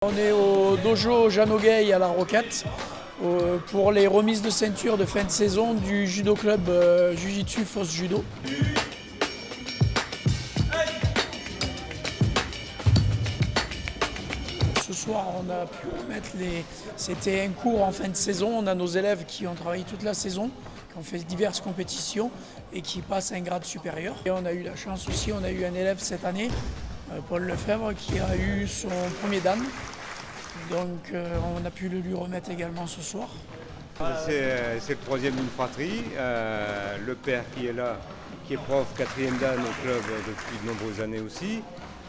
On est au dojo Jean-Nogueil à La Roquette pour les remises de ceinture de fin de saison du judo club Jiu-Jitsu Force Judo. Ce soir, on a pu remettre C'était un cours en fin de saison. On a nos élèves qui ont travaillé toute la saison, qui ont fait diverses compétitions et qui passent à un grade supérieur. Et on a eu la chance aussi, on a eu un élève cette année, Paul Lefebvre, qui a eu son premier dan. Donc on a pu le lui remettre également ce soir. C'est le troisième d'une fratrie. Le père qui est là, qui est prof quatrième dan au club depuis de nombreuses années aussi.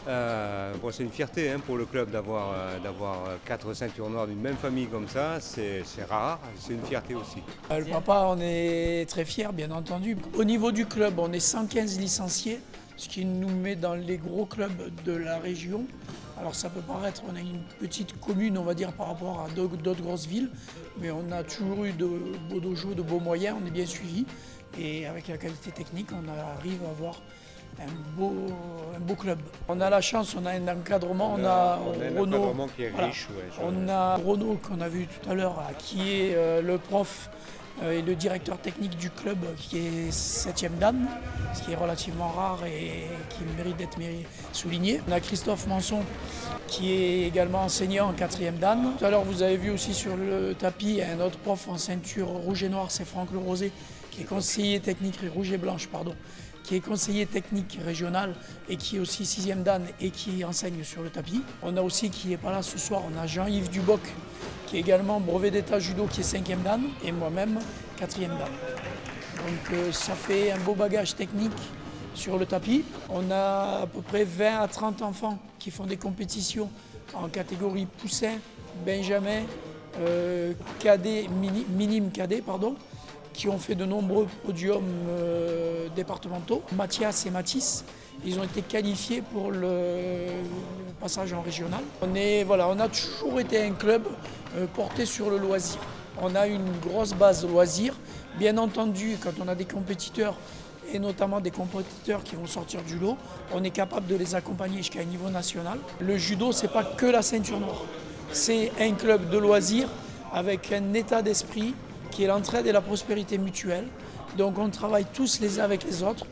Bon, c'est une fierté pour le club d'avoir 4 ceintures noires d'une même famille comme ça, c'est rare, c'est une fierté aussi. Le papa, on est très fiers bien entendu. Au niveau du club, on est 115 licenciés, ce qui nous met dans les gros clubs de la région. Alors ça peut paraître, on a une petite commune on va dire par rapport à d'autres grosses villes, mais on a toujours eu de beaux dojos, de beaux moyens, on est bien suivi et avec la qualité technique on arrive à avoir un beau club. On a la chance, on a un encadrement, on a Renaud, un encadrement qui est riche. Ouais, on a Renaud qu'on a vu tout à l'heure, qui est le prof et le directeur technique du club qui est 7e dan, ce qui est relativement rare et qui mérite d'être souligné. On a Christophe Manson qui est également enseignant en 4e dan. Tout à l'heure vous avez vu aussi sur le tapis un autre prof en ceinture rouge et noir, c'est Franck Le Rosé, qui est conseiller technique, rouge et blanche pardon, qui est conseiller technique régional et qui est aussi 6e dan et qui enseigne sur le tapis. On a aussi, qui n'est pas là ce soir, on a Jean-Yves Duboc, qui est également brevet d'état judo, qui est 5e dan, et moi-même 4e dan. Donc ça fait un beau bagage technique sur le tapis. On a à peu près 20 à 30 enfants qui font des compétitions en catégorie poussin, benjamin, cadet, minime cadet, pardon, qui ont fait de nombreux podiums départementaux. Mathias et Mathis, ils ont été qualifiés pour le passage en régional. On a toujours été un club porté sur le loisir. On a une grosse base loisir. Bien entendu, quand on a des compétiteurs, et notamment des compétiteurs qui vont sortir du lot, on est capable de les accompagner jusqu'à un niveau national. Le judo, ce n'est pas que la ceinture noire. C'est un club de loisirs avec un état d'esprit qui est l'entraide et la prospérité mutuelle. Donc on travaille tous les uns avec les autres.